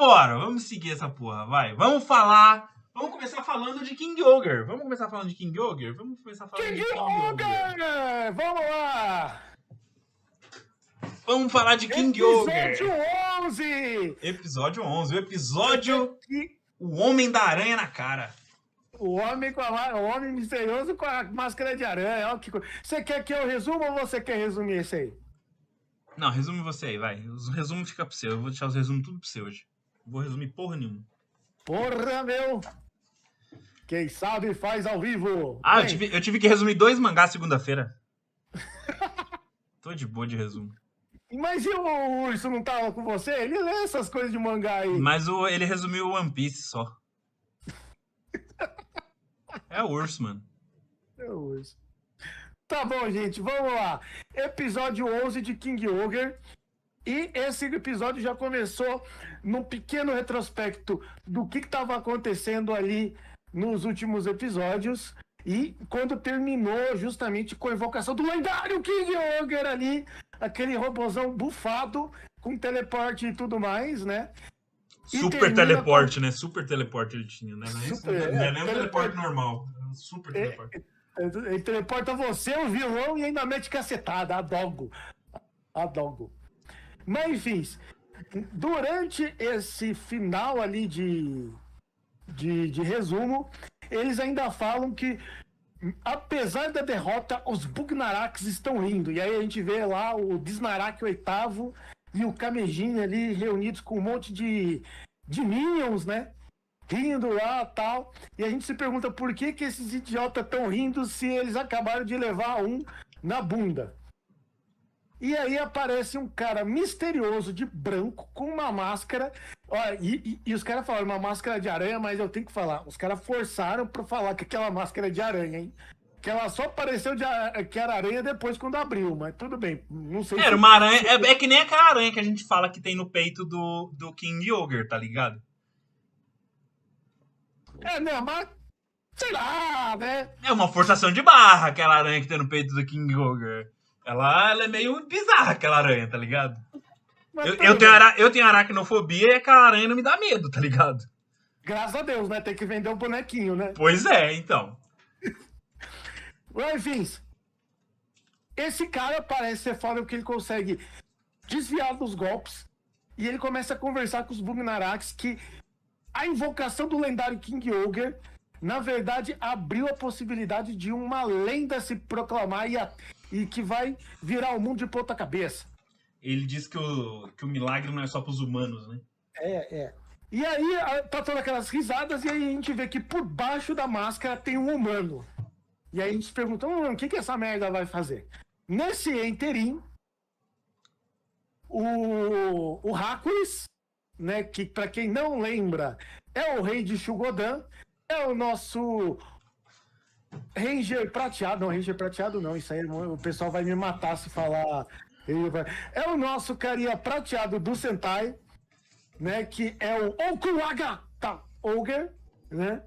Vambora, vamos seguir essa porra, vai. Vamos começar falando de King Ogre. Vamos começar falando de King Ogre? Vamos lá! Vamos falar de King Ogre. Episódio 11! Episódio 11, o episódio O Homem da Aranha na Cara. O homem misterioso com a máscara de aranha. Ó, que coisa. Você quer que eu resuma ou você quer resumir esse aí? Não, resume você aí, vai. Os resumos ficam pro seu. Eu vou deixar os resumos tudo pro seu hoje. Não vou resumir porra nenhuma. Porra, meu! Quem sabe faz ao vivo. Ah, eu tive que resumir 2 mangás segunda-feira. Tô de boa de resumo. Mas e o Urso não tava com você? Ele lê essas coisas de mangá aí. Mas ele resumiu o One Piece só. É o Urso, mano. É o Urso. Tá bom, gente, vamos lá. Episódio 11 de King Ogre. E esse episódio já começou num pequeno retrospecto do que estava acontecendo ali nos últimos episódios. E quando terminou justamente com a invocação do lendário King Ogre ali, aquele robozão bufado, com teleporte e tudo mais, né? Super teleporte, né? Super teleporte ele tinha, né? Não é nem um teleporte normal. Super teleporte. Ele teleporta você, o vilão, e ainda mete cacetada. Adongo. Mas, enfim, durante esse final ali de resumo, eles ainda falam que, apesar da derrota, os Bugnaraks estão rindo. E aí a gente vê lá o Disnarak VIII e o Kamejin ali reunidos com um monte de minions, né? Rindo lá e tal. E a gente se pergunta por que esses idiotas estão rindo se eles acabaram de levar um na bunda. E aí aparece um cara misterioso de branco com uma máscara. Olha, e os caras falaram uma máscara de aranha, mas eu tenho que falar. Os caras forçaram pra falar que aquela máscara é de aranha, hein? Que ela só apareceu que era aranha depois quando abriu, mas tudo bem. Não sei Era uma aranha. É que nem aquela aranha que a gente fala que tem no peito do King Ogre, tá ligado? Não, mas. Sei lá, né? É uma forçação de barra aquela aranha que tem no peito do King Ogre. Ela é meio bizarra, aquela aranha, tá ligado? Eu tenho aracnofobia e aquela aranha não me dá medo, tá ligado? Graças a Deus, né? Tem que vender um bonequinho, né? Pois é, então. Enfim, esse cara parece ser foda porque ele consegue desviar dos golpes e ele começa a conversar com os Bugnaraks que a invocação do lendário King Ogre, na verdade, abriu a possibilidade de uma lenda se proclamar e que vai virar o mundo de ponta cabeça. Ele diz que o milagre não é só pros humanos, né? E aí tá todas aquelas risadas e aí a gente vê que por baixo da máscara tem um humano. E aí a gente se pergunta, o que essa merda vai fazer? Nesse interim, o Hercules, né, que pra quem não lembra, é o rei de Shugodan, é o nosso Ranger prateado. Não, Ranger prateado não, isso aí o pessoal vai me matar se falar. É o nosso carinha prateado do Sentai, né, que é o Okuwaga Ogre, né?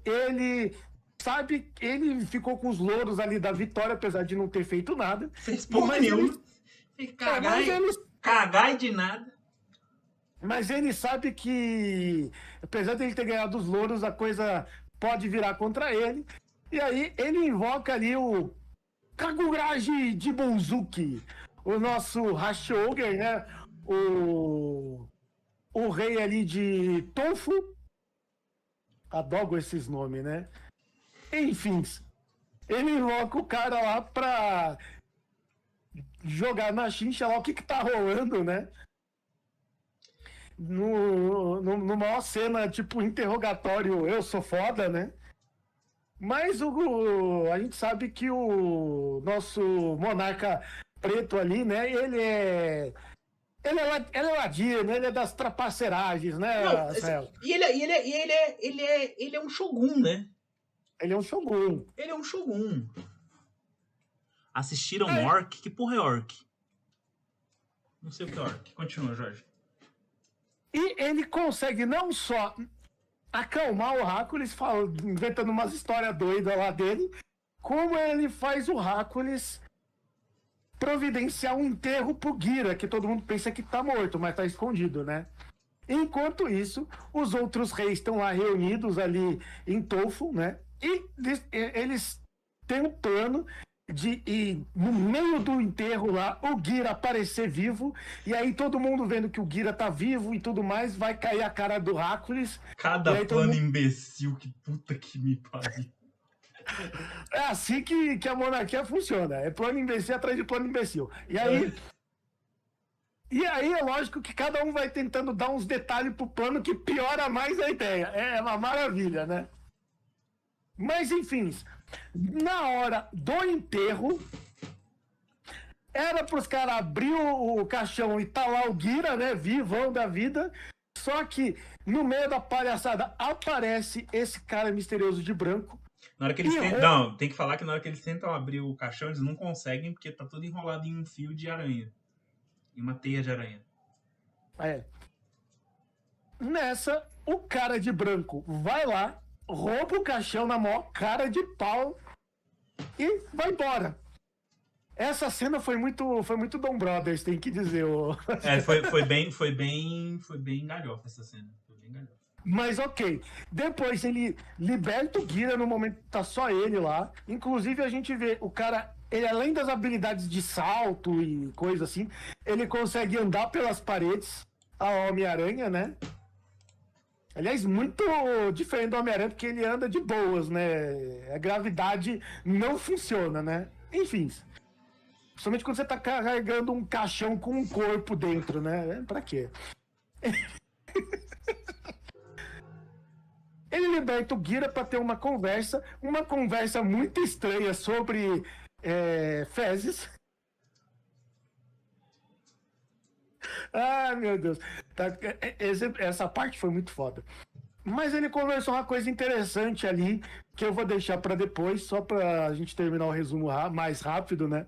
Ele ficou com os louros ali da vitória, apesar de não ter feito nada. Fez porra nenhuma. Cagar e de nada. Mas ele sabe que, apesar de ele ter ganhado os louros, a coisa pode virar contra ele. E aí ele invoca ali o Kaguraji de Bonzuki, o nosso Hashogre, né? O rei ali de Tofu. Adoro esses nomes, né? Enfim, ele invoca o cara lá pra jogar na chincha lá o que tá rolando, né? Numa maior cena, tipo, interrogatório, eu sou foda, né? Mas a gente sabe que o nosso monarca preto ali, né? Ele é ladino, ele é das trapaceiragens, né? Não, ele é um shogun, né? Ele é um shogun. Ele é um shogun. Assistiram Orc? Que porra é Orc? Não sei o que é Orc. Continua, Jorge. E ele consegue não só acalmar o Hercules, inventando umas histórias doidas lá dele, como ele faz o Hercules providenciar um enterro pro Gira, que todo mundo pensa que tá morto, mas tá escondido, né? Enquanto isso, os outros reis estão lá reunidos ali em Tolfo, né? E eles têm um plano de ir no meio do enterro lá, o Gira aparecer vivo, e aí todo mundo vendo que o Gira tá vivo e tudo mais, vai cair a cara do Hercules. Cada plano imbecil, que puta que me pariu. É assim que a monarquia funciona. É plano imbecil atrás de plano imbecil. E aí é lógico que cada um vai tentando dar uns detalhes pro plano que piora mais a ideia. É uma maravilha, né? Mas, enfim, na hora do enterro, era pros caras abrir o caixão e tá lá o Gira, né? Vivão da vida. Só que, no meio da palhaçada, aparece esse cara misterioso de branco. Na hora que eles tentam... Não, tem que falar que na hora que eles tentam abrir o caixão, eles não conseguem, porque tá tudo enrolado em um fio de aranha. Em uma teia de aranha. Nessa, o cara de branco vai lá, rouba o caixão na maior cara de pau e vai embora. Essa cena foi muito Dom Brothers, tem que dizer. Foi bem galhofa essa cena. Foi bem galhofa. Mas ok. Depois ele liberta o Gira, no momento que tá só ele lá. Inclusive a gente vê o cara, ele além das habilidades de salto e coisa assim, ele consegue andar pelas paredes, a Homem-Aranha, né? Aliás, muito diferente do Homem-Aranha, porque ele anda de boas, né? A gravidade não funciona, né? Enfim. Principalmente quando você tá carregando um caixão com um corpo dentro, né? Pra quê? Ele liberta o Gira pra ter uma conversa muito estranha sobre fezes. Ah, meu Deus. Essa parte foi muito foda. Mas ele conversou uma coisa interessante ali, que eu vou deixar pra depois, só pra gente terminar o resumo mais rápido, né?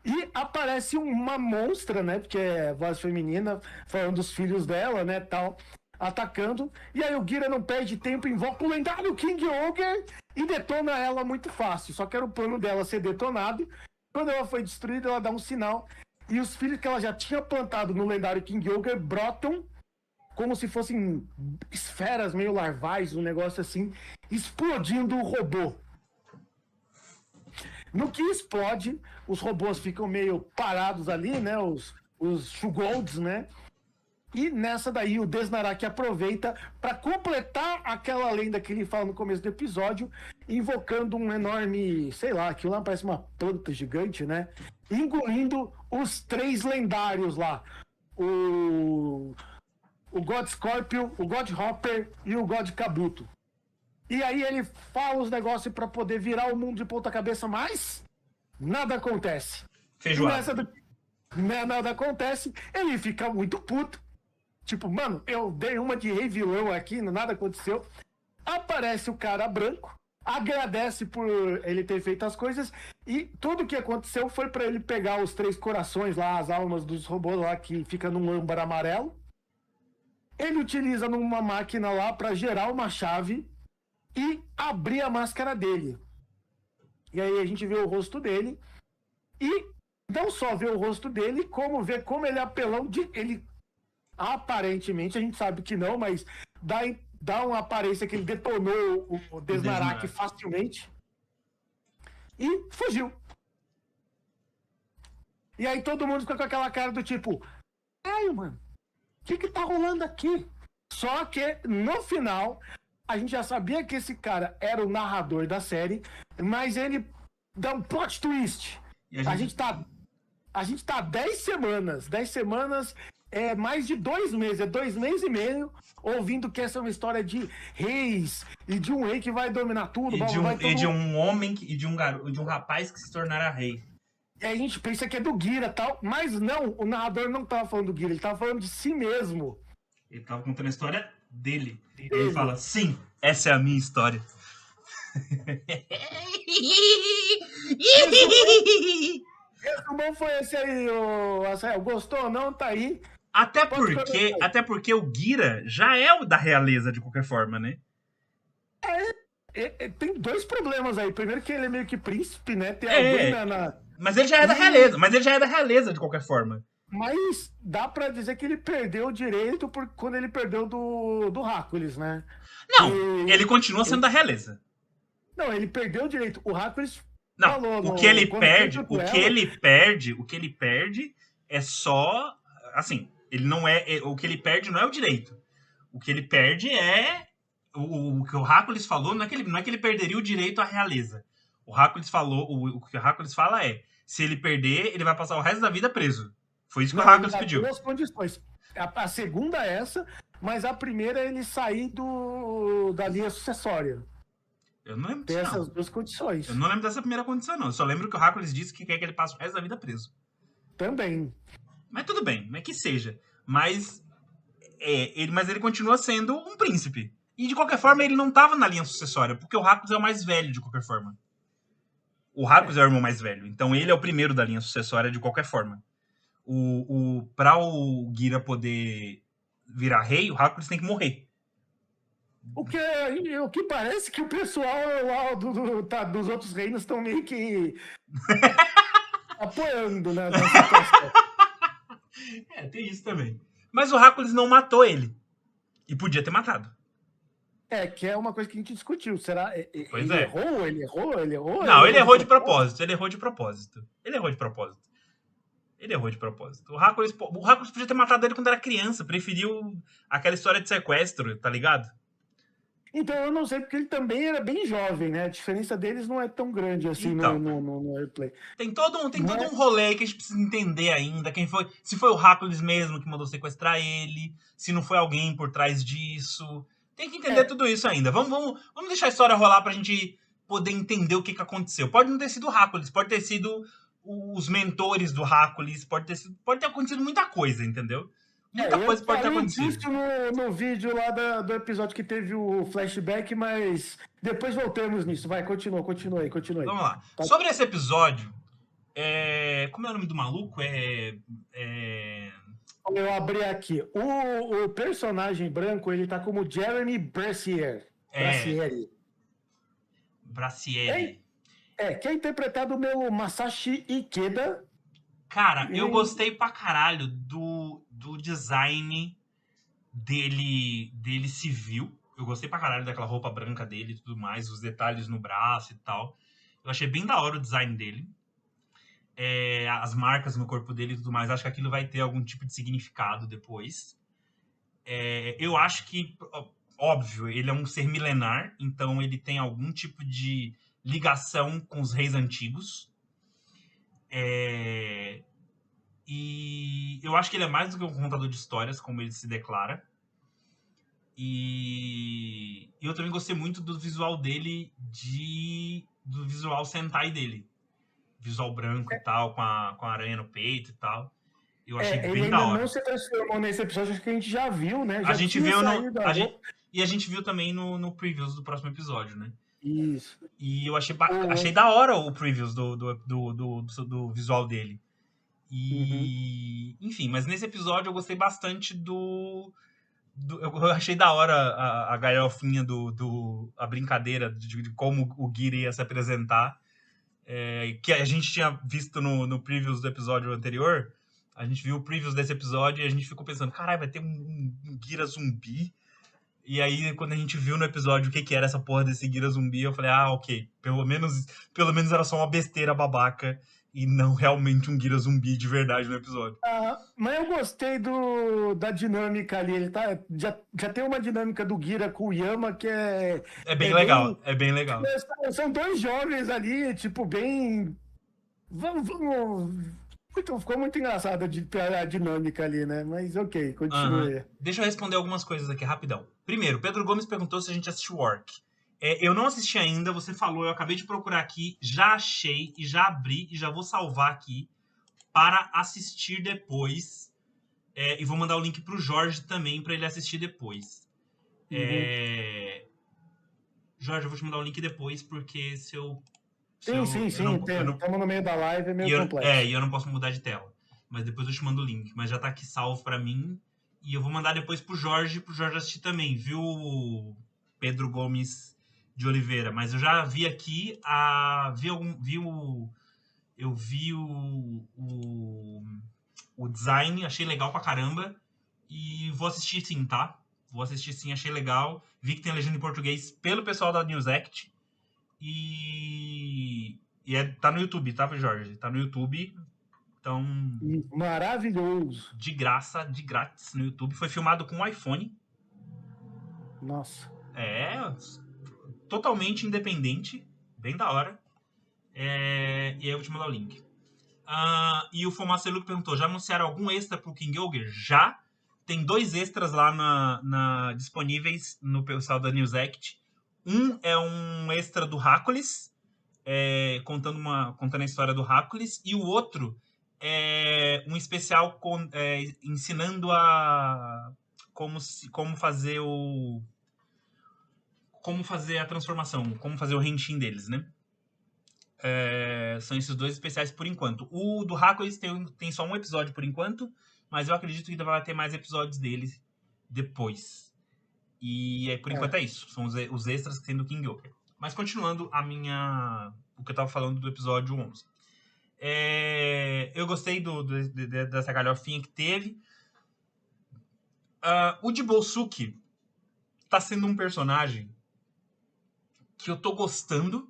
E aparece uma monstra, né? Porque é voz feminina, falando dos filhos dela, né? Tal, atacando. E aí o Gira não perde tempo, invoca o lendário King Ogre e detona ela muito fácil. Só que era o plano dela ser detonado. Quando ela foi destruída, ela dá um sinal. E os filhos que ela já tinha plantado no lendário King Ogre brotam como se fossem esferas meio larvais, um negócio assim, explodindo o robô. No que explode, os robôs ficam meio parados ali, né? Os Shugolds, né? E nessa daí o Desnarak aproveita para completar aquela lenda que ele fala no começo do episódio, invocando um enorme, sei lá, aquilo lá parece uma planta gigante, né? Engolindo os 3 lendários lá. O God Scorpio, o God Hopper e o God Kabuto. E aí ele fala os negócios para poder virar o mundo de ponta cabeça, mas nada acontece. Feijoada. Nada acontece, ele fica muito puto. Tipo, mano, eu dei uma de rei vilão aqui, nada aconteceu. Aparece o cara branco, agradece por ele ter feito as coisas, e tudo que aconteceu foi para ele pegar os 3 corações lá, as almas dos robôs lá, que fica num âmbar amarelo. Ele utiliza numa máquina lá para gerar uma chave e abrir a máscara dele. E aí a gente vê o rosto dele, e não só vê o rosto dele, como vê como ele é apelão de... Ele, aparentemente, a gente sabe que não, mas dá uma aparência que ele detonou o Desnarak facilmente. E fugiu. E aí todo mundo fica com aquela cara do tipo... Ai, mano, o que tá rolando aqui? Só que, no final... A gente já sabia que esse cara era o narrador da série, mas ele dá um plot twist. A gente tá 10 semanas. 10 semanas é mais de 2 meses, é 2 meses e meio, ouvindo que essa é uma história de reis, e de um rei que vai dominar tudo. De um homem e de um rapaz que se tornará rei. E aí a gente pensa que é do Gira e tal, mas não, o narrador não tava falando do Gira, ele tava falando de si mesmo. Ele tava contando a história dele. Ele fala, sim, essa é a minha história. Como foi esse aí, Açael? Gostou ou não? Tá aí. Até porque o Gira já é o da realeza, de qualquer forma, né? Tem 2 problemas aí. Primeiro que ele é meio que príncipe, né? Tem alguém Mas ele já é da realeza. De qualquer forma. Mas dá pra dizer que ele perdeu o direito quando ele perdeu do Hercules, né? Não, E, ele continua sendo da realeza. não, ele perdeu o direito. O Hercules Não, falou o que ele quando foi perde, pro duelo. o que ele perde é só, assim, ele não o que ele perde não é o direito. O que ele perde é o que o Hercules falou, não é que ele perderia o direito à realeza. O Hercules falou, o que o Hercules fala é, se ele perder, ele vai passar o resto da vida preso. Foi isso que o Não, ele Hercules dá pediu. duas condições. A segunda é essa, mas a primeira é ele sair da linha sucessória. Eu não lembro Tem disso, essas não. duas condições. Eu não lembro dessa primeira condição, não. Eu só lembro que o Hercules disse que quer que ele passe o resto da vida preso. Também. Mas tudo bem, mas que seja. Mas mas ele continua sendo um príncipe. E de qualquer forma, ele não estava na linha sucessória, porque o Hercules é o mais velho de qualquer forma. O Hercules é o irmão mais velho, então ele é o primeiro da linha sucessória de qualquer forma. Para o Gira poder virar rei, o Hercules tem que morrer. O que parece que o pessoal lá dos outros reinos estão meio que apoiando, né, na situação. Tem isso também. Mas o Hercules não matou ele. E podia ter matado. Que é uma coisa que a gente discutiu. Será Pois ele é. errou? Ele errou? Ele errou? Não, ele errou de propósito. Ele errou de propósito. O Hercules podia ter matado ele quando era criança. Preferiu aquela história de sequestro, tá ligado? Então, eu não sei, porque ele também era bem jovem, né? A diferença deles não é tão grande assim Então, no Airplay. Tem todo um rolê aí que a gente precisa entender ainda. Se foi o Hercules mesmo que mandou sequestrar ele, se não foi alguém por trás disso. Tem que entender tudo isso ainda. Vamos deixar a história rolar pra gente poder entender o que aconteceu. Pode não ter sido o Hercules, pode ter sido os mentores do Hercules, pode ter acontecido muita coisa, entendeu? Muita coisa pode ter acontecido. Isso no vídeo lá do episódio que teve o flashback, mas depois voltamos nisso. Vai, continua aí. Vamos lá. Sobre esse episódio, como é o nome do maluco? Eu abri aqui. O personagem branco, ele tá como Jeremy Brassieri. Brassieri. Que é interpretado pelo Masashi Ikeda. Cara, eu gostei pra caralho do design dele civil. Eu gostei pra caralho daquela roupa branca dele e tudo mais, os detalhes no braço e tal. Eu achei bem da hora o design dele. As marcas no corpo dele e tudo mais. Acho que aquilo vai ter algum tipo de significado depois. Eu acho que, óbvio, ele é um ser milenar, então ele tem algum tipo de ligação com os reis antigos. E eu acho que ele é mais do que um contador de histórias, como ele se declara. E eu também gostei muito do visual dele, do visual Sentai dele. Visual branco e tal, com a aranha no peito e tal. Eu achei bem da hora. Ele não se transformou nesse episódio, acho que a gente já viu, né? A gente viu e a gente viu também no previews do próximo episódio, né? Isso. E eu achei da hora o previews do visual dele. E, enfim, mas nesse episódio eu gostei bastante eu achei da hora a galhofinha a brincadeira de como o Gira ia se apresentar. Que a gente tinha visto no previews do episódio anterior. A gente viu o previews desse episódio e a gente ficou pensando, caralho, vai ter um Gira zumbi. E aí, quando a gente viu no episódio o que era essa porra desse Gira zumbi, eu falei, ok, pelo menos era só uma besteira babaca e não realmente um Gira zumbi de verdade no episódio. Mas eu gostei da dinâmica ali. Ele já tem uma dinâmica do Gira com o Yama que é bem legal. É bem legal. São dois jovens ali, tipo, bem. Ficou muito engraçada a dinâmica ali, né? Mas ok, continue. Deixa eu responder algumas coisas aqui rapidão. Primeiro, Pedro Gomes perguntou se a gente assistiu Orc. Eu não assisti ainda, você falou, eu acabei de procurar aqui, já achei e já abri e já vou salvar aqui para assistir depois. E vou mandar o link pro Jorge também para ele assistir depois. Jorge, eu vou te mandar o link depois, porque se eu... Sim, estamos no meio da live, é meio complexo. E eu não posso mudar de tela. Mas depois eu te mando o link. Mas já tá aqui salvo para mim. E eu vou mandar depois pro Jorge assistir também, viu, Pedro Gomes de Oliveira? Mas eu já vi aqui, o design, achei legal pra caramba. E vou assistir sim, tá? Vou assistir sim, achei legal. Vi que tem legenda em português pelo pessoal da News Act. Tá no YouTube, tá, Jorge? Tá no YouTube. Então. Maravilhoso. De graça, de grátis no YouTube. Foi filmado com um iPhone. Nossa. Totalmente independente. Bem da hora. E aí eu vou te mandar o link. E o Fumaça Luke perguntou: já anunciaram algum extra pro King Ogre? Já. Tem 2 extras lá disponíveis no pessoal da News Act. Um é um extra do Hercules, contando a história do Hercules, e o outro é um especial ensinando como fazer a transformação, como fazer o Henshin deles, né? São esses 2 especiais por enquanto. O do Hercules tem só um episódio por enquanto, mas eu acredito que ainda vai ter mais episódios dele depois. E por enquanto é isso. São os extras que tem do King Ogre. Mas continuando o que eu tava falando do episódio 11. Eu gostei dessa galhofinha que teve. O Jibosuke tá sendo um personagem que eu tô gostando,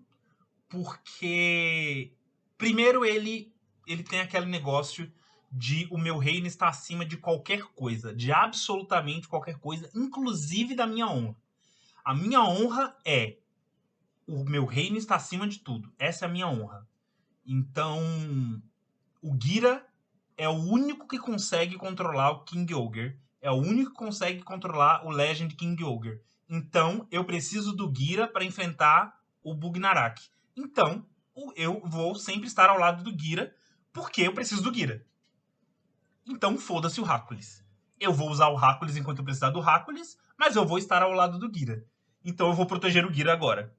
porque primeiro ele tem aquele negócio de o meu reino está acima de qualquer coisa, de absolutamente qualquer coisa, inclusive da minha honra. A minha honra é o meu reino está acima de tudo. Essa é a minha honra. Então, o Gira é o único que consegue controlar o King Ogre. É o único que consegue controlar o Legend King Ogre. Então, eu preciso do Gira para enfrentar o Bugnarak. Então, eu vou sempre estar ao lado do Gira, porque eu preciso do Gira. Então, foda-se o Hercules. Eu vou usar o Hercules enquanto eu precisar do Hercules, mas eu vou estar ao lado do Gira. Então, eu vou proteger o Gira agora.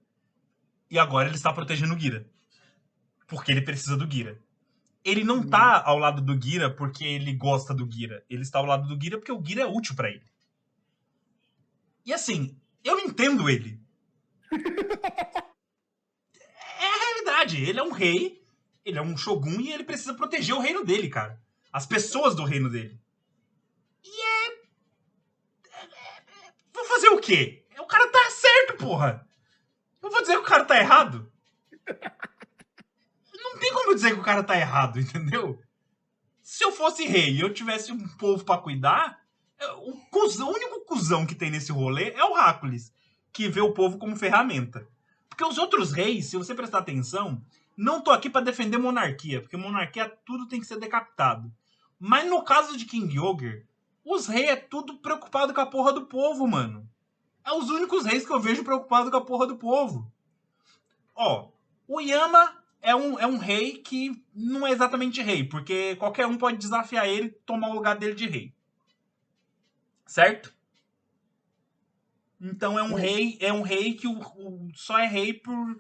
E agora ele está protegendo o Gira. Porque ele precisa do Gira. Ele não tá ao lado do Gira porque ele gosta do Gira. Ele está ao lado do Gira porque o Gira é útil pra ele. E assim, eu entendo ele. É a realidade. Ele é um rei, ele é um shogun e ele precisa proteger o reino dele, cara. As pessoas do reino dele. Vou fazer o quê? O cara tá certo, porra. Eu vou dizer que o cara tá errado? Não tem como eu dizer que o cara tá errado, entendeu? Se eu fosse rei e eu tivesse um povo pra cuidar, o único cuzão que tem nesse rolê é o Hercules, que vê o povo como ferramenta. Porque os outros reis, se você prestar atenção, não tô aqui pra defender monarquia, porque monarquia tudo tem que ser decapitado. Mas no caso de King Ogre, os reis é tudo preocupado com a porra do povo, mano. É os únicos reis que eu vejo preocupado com a porra do povo. Ó, o Yama é um rei que não é exatamente rei, porque qualquer um pode desafiar ele e tomar o lugar dele de rei. Certo? Então é um rei que só é rei por...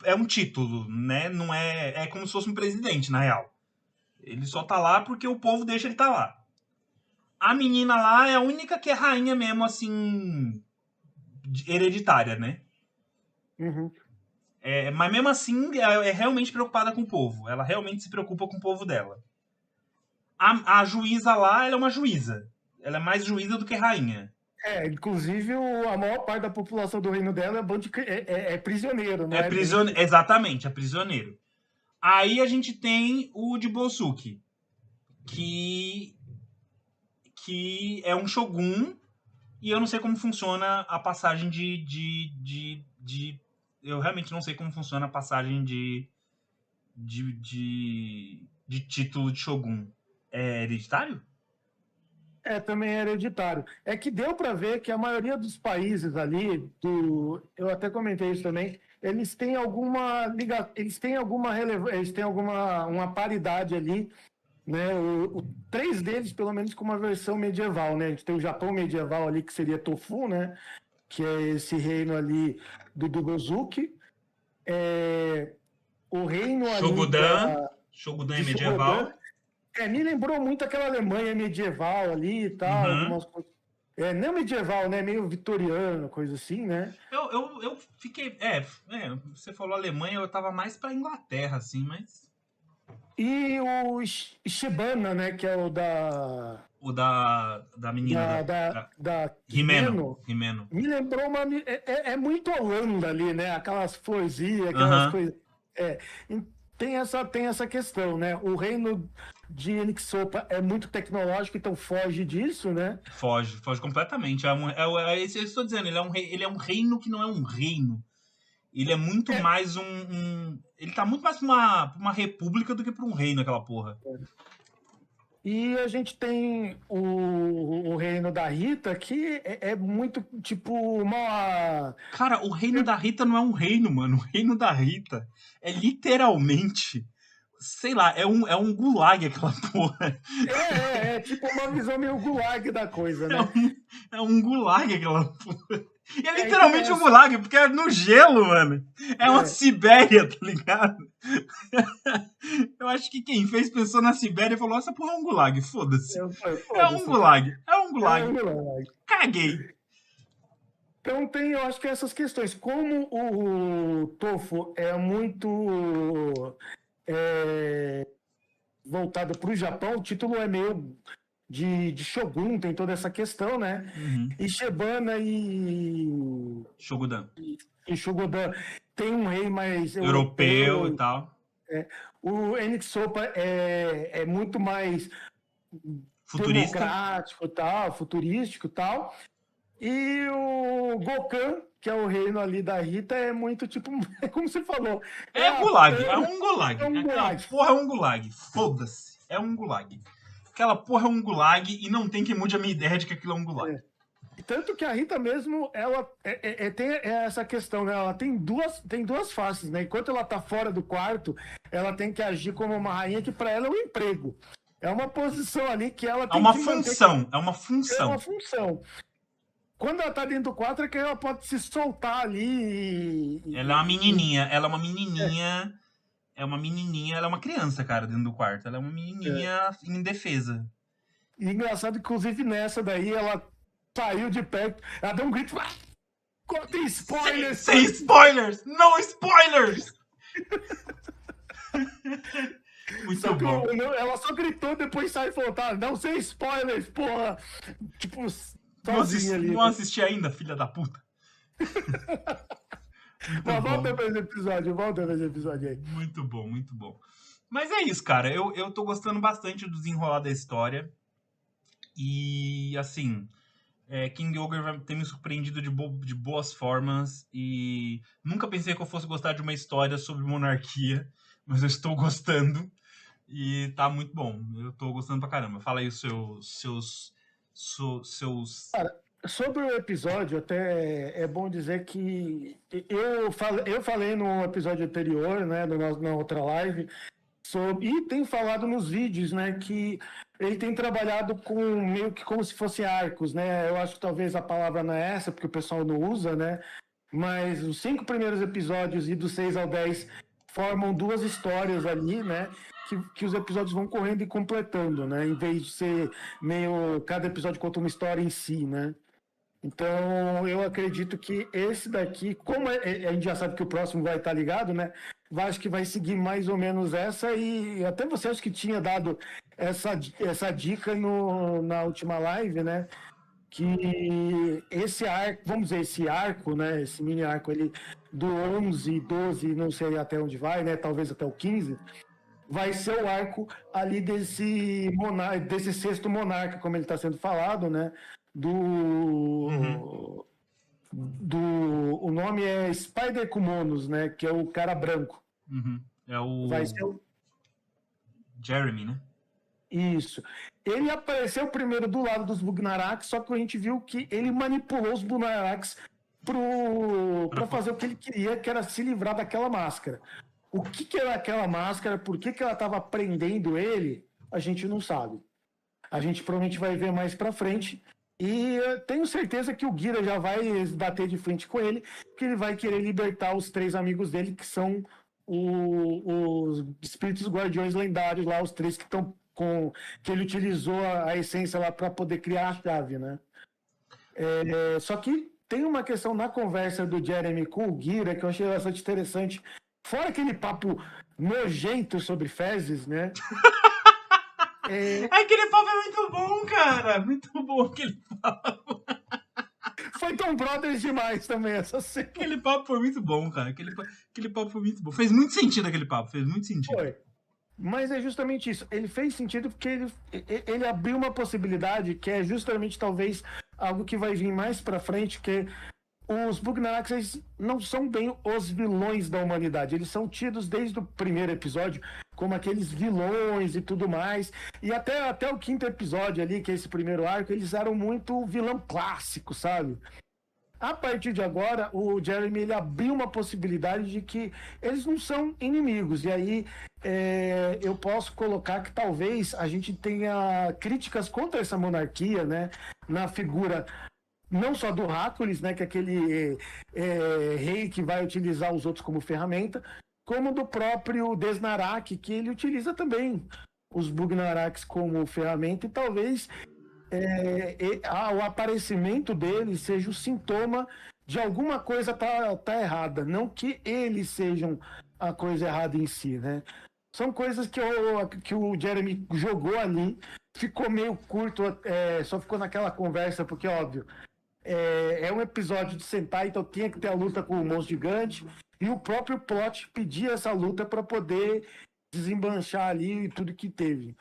É um título, né? Não é como se fosse um presidente, na real. Ele só tá lá porque o povo deixa ele tá lá. A menina lá é a única que é rainha mesmo, assim, hereditária, né? Uhum. Mas mesmo assim, é realmente preocupada com o povo. Ela realmente se preocupa com o povo dela. A juíza lá, ela é uma juíza. Ela é mais juíza do que rainha. Inclusive a maior parte da população do reino dela é prisioneiro, né? Exatamente, é prisioneiro. Aí a gente tem o Jibosuke, que é um shogun, e eu não sei como funciona a passagem eu realmente não sei como funciona a passagem de título de shogun. É hereditário? Também é hereditário. É que deu para ver que a maioria dos países ali, eu até comentei isso também, eles têm alguma uma paridade ali, né? 3 deles, pelo menos, com uma versão medieval, né? A gente tem o Japão medieval ali, que seria Tofu, né? Que é esse reino ali do Gozuki. O reino Shogudan é medieval. Me lembrou muito aquela Alemanha medieval ali e tal, algumas coisas. Não medieval, né? Meio vitoriano, coisa assim, né? Eu fiquei. Você falou Alemanha, eu tava mais pra Inglaterra, assim, mas. E o Shibana, né, que é o da... O da menina, da Rimeno. Me lembrou é muito Holanda ali, né? Aquelas florzinhas, aquelas Aham. coisas. É, tem essa questão, né? O reino de Enixopa é muito tecnológico, então foge disso, né? Foge completamente. É isso que eu estou dizendo, ele é um reino que não é um reino. Ele é muito É, mais ele tá muito mais pra uma república do que pra um reino, aquela porra. e a gente tem o reino da Rita, que é muito tipo uma. Cara, o reino da Rita não é um reino, mano. O reino da Rita é literalmente, sei lá, é um gulag aquela porra. É tipo uma visão meio gulag da coisa, É né? um, é um gulag aquela porra. E é E aí literalmente um começa. gulag, porque é no gelo, mano. É uma É, Sibéria, tá ligado? Eu acho que quem fez pensou na Sibéria e falou: essa porra é um gulag, foda-se. É um foda-se. gulag, é um É um gulag. gulag. Caguei. Então tem, eu acho que essas questões. Como o Tofu é muito é, voltado para o Japão, o título é meio de Shogun, tem toda essa questão, né? Uhum. E Shibana Shogudan. e Shogodan tem um rei mais Europeu e europeu. tal. O Enixopa é muito mais Futurista. democrático, tal, futurístico e tal. E o Gokan, que é o reino ali da Rita, é muito tipo, é como você falou, É gulag, é um gulag. é um Aquela gulag. porra é um gulag. Foda-se. É um gulag. Aquela porra é um gulag e não tem que mude a minha ideia de que aquilo é um gulag. Tanto que a Rita mesmo, ela tem essa questão, né? Ela tem duas faces, né? Enquanto ela tá fora do quarto, ela tem que agir como uma rainha que para ela é um emprego. É uma posição ali que ela É tem uma que manter. função. É uma É função. uma função. Quando ela tá dentro do quarto, é que ela pode se soltar ali. Ela é uma menininha. Ela é uma menininha. É uma menininha. Ela é uma criança, cara, dentro do quarto. Ela é uma menininha indefesa. E engraçado, inclusive nessa daí, ela saiu de perto, ela deu um grito. Tem spoilers! Sem spoilers! No spoilers! Muito Só que bom. ela só gritou, depois saiu e falou, tá, não sem spoilers, porra! Tipo, sozinha ali. Não assisti ainda, filha da puta. Mas volta pra esse episódio aí. Muito bom, muito bom. Mas é isso, cara. Eu tô gostando bastante do desenrolar da história. E, assim, King Ogre tem me surpreendido de boas formas. E nunca pensei que eu fosse gostar de uma história sobre monarquia. Mas eu estou gostando. E tá muito bom. Eu tô gostando pra caramba. Fala aí os seus... Cara, sobre o episódio, até é bom dizer que eu falei no episódio anterior, né, na outra live, e tem falado nos vídeos, né, que ele tem trabalhado com meio que como se fosse arcos, né? Eu acho que talvez a palavra não é essa, porque o pessoal não usa, né? Mas os 5 primeiros episódios e do 6 ao 10 formam duas histórias ali, né? Que os episódios vão correndo e completando, né? Em vez de ser meio. Cada episódio conta uma história em si, né? Então, eu acredito que esse daqui, como a gente já sabe que o próximo vai estar ligado, né? Acho que vai seguir mais ou menos essa, e até você acho que tinha dado essa dica na última live, né? Que esse arco, vamos dizer, esse arco, né? Esse mini arco ele do 11, 12, não sei até onde vai, né? Talvez até o 15, vai ser o arco ali desse sexto monarca, como ele está sendo falado, né? Uhum. O nome é Spider Kumonos, né? Que é o cara branco. Uhum. É Vai o ser Jeremy, né? isso. Ele apareceu primeiro do lado dos Bugnaraks, só que a gente viu que ele manipulou os Bugnaraks para fazer o que ele queria, que era se livrar daquela máscara. O que era aquela máscara, por que ela estava prendendo ele, a gente não sabe. A gente provavelmente vai ver mais para frente. E eu tenho certeza que o Gira já vai bater de frente com ele, que ele vai querer libertar os 3 amigos dele, que são os espíritos guardiões lendários lá, os 3 que estão que ele utilizou a essência lá para poder criar a chave, né? Só que tem uma questão na conversa do Jeremy com o Gira que eu achei bastante interessante. Fora aquele papo nojento sobre fezes, né? Aquele papo é muito bom, cara. Muito bom aquele papo. Foi Tom Brothers demais também essa cena. Aquele papo foi muito bom, cara. Aquele papo foi muito bom. Fez muito sentido aquele papo, fez muito sentido. Foi. Mas é justamente isso. Ele fez sentido porque ele abriu uma possibilidade que é justamente talvez algo que vai vir mais pra frente, que os Bugnaraks, eles não são bem os vilões da humanidade. Eles são tidos desde o primeiro episódio como aqueles vilões e tudo mais. E até o quinto episódio ali, que é esse primeiro arco, eles eram muito vilão clássico, sabe? A partir de agora, o Jeremy ele abriu uma possibilidade de que eles não são inimigos. E aí eu posso colocar que talvez a gente tenha críticas contra essa monarquia, né? Na figura não só do Hercules, né? Que é aquele rei que vai utilizar os outros como ferramenta, como do próprio Desnarak, que ele utiliza também os Bugnaraks como ferramenta e talvez o aparecimento dele seja o sintoma de alguma coisa tá errada, não que eles sejam a coisa errada em si, né? São coisas que o Jeremy jogou ali, ficou meio curto, só ficou naquela conversa, porque, óbvio, é um episódio de Sentai, então tinha que ter a luta com o monstro gigante, e o próprio plot pedia essa luta para poder desembanchar ali tudo que teve.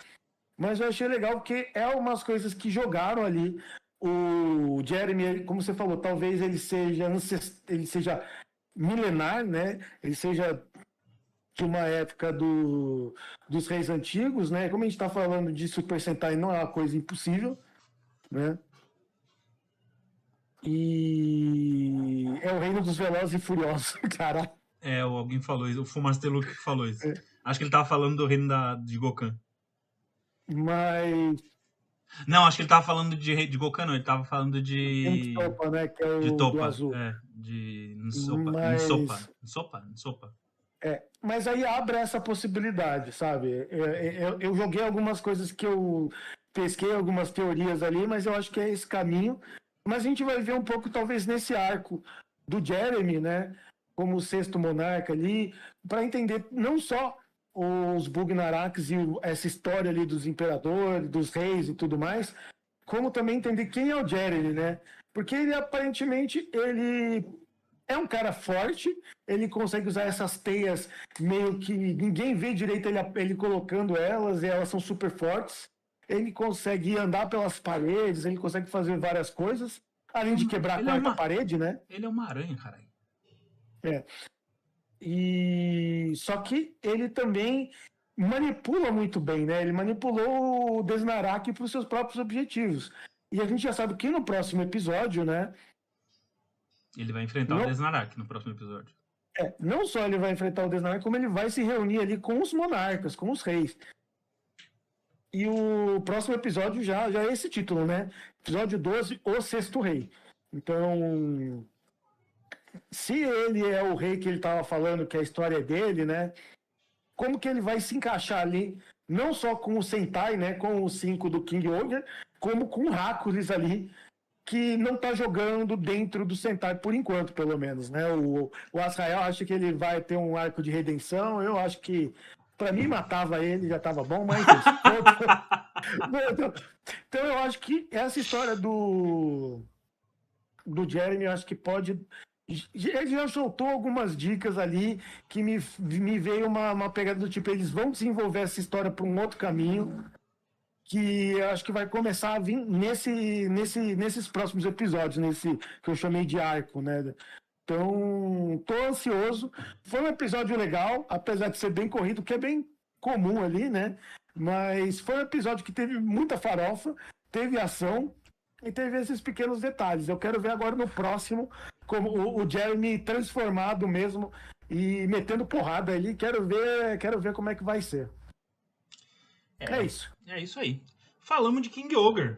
Mas eu achei legal porque é umas coisas que jogaram ali. O Jeremy, como você falou, talvez ele seja milenar, né? Ele seja de uma época dos reis antigos, né? Como a gente está falando de Super Sentai, não é uma coisa impossível, né? E é o reino dos Velozes e Furiosos, cara. Alguém falou isso, o Fumasteluk que falou isso. Acho que ele tava falando do reino de Gokan. Mas... Não, acho que ele tava falando de Gokan, não. Ele tava falando de Topa, né? Que é o de Topa, do azul. De Nsopa. Mas aí abre essa possibilidade, sabe? Eu joguei algumas coisas que eu pesquei, algumas teorias ali, mas eu acho que é esse caminho. Mas a gente vai ver um pouco, talvez, nesse arco do Jeremy, né? Como o sexto monarca ali, para entender não só os Bugnaraks e essa história ali dos imperadores, dos reis e tudo mais, como também entender quem é o Jeremy, né? Porque ele aparentemente ele é um cara forte, ele consegue usar essas teias meio que ninguém vê direito ele colocando elas, e elas são super fortes. Ele consegue andar pelas paredes, ele consegue fazer várias coisas, além de quebrar a quarta parede, né? Ele é uma aranha, caralho. E só que ele também manipula muito bem, né? Ele manipulou o Desnarak para os seus próprios objetivos. E a gente já sabe que no próximo episódio, né? Ele vai enfrentar o Desnarak no próximo episódio. Não só ele vai enfrentar o Desnarak, como ele vai se reunir ali com os monarcas, com os reis. E o próximo episódio já é esse título, né? Episódio 12, O Sexto Rei. Então, se ele é o rei que ele estava falando, que a história é dele, né? Como que ele vai se encaixar ali, não só com o Sentai, né? Com os 5 do King Ogre, como com o Hercules ali, que não está jogando dentro do Sentai por enquanto, pelo menos, né? O Azrael acha que ele vai ter um arco de redenção, eu acho que para mim matava ele, já estava bom, mas então eu acho que essa história do Jeremy, eu acho que pode... Ele já soltou algumas dicas ali que me veio uma pegada do tipo, eles vão desenvolver essa história para um outro caminho, que eu acho que vai começar a vir nesses próximos episódios, nesse que eu chamei de arco, né? Então, tô ansioso. Foi um episódio legal, apesar de ser bem corrido, que é bem comum ali, né? Mas foi um episódio que teve muita farofa, teve ação e teve esses pequenos detalhes. Eu quero ver agora no próximo como o Jeremy transformado mesmo e metendo porrada ali. Quero ver como é que vai ser. É isso aí. Falamos de King Ogre.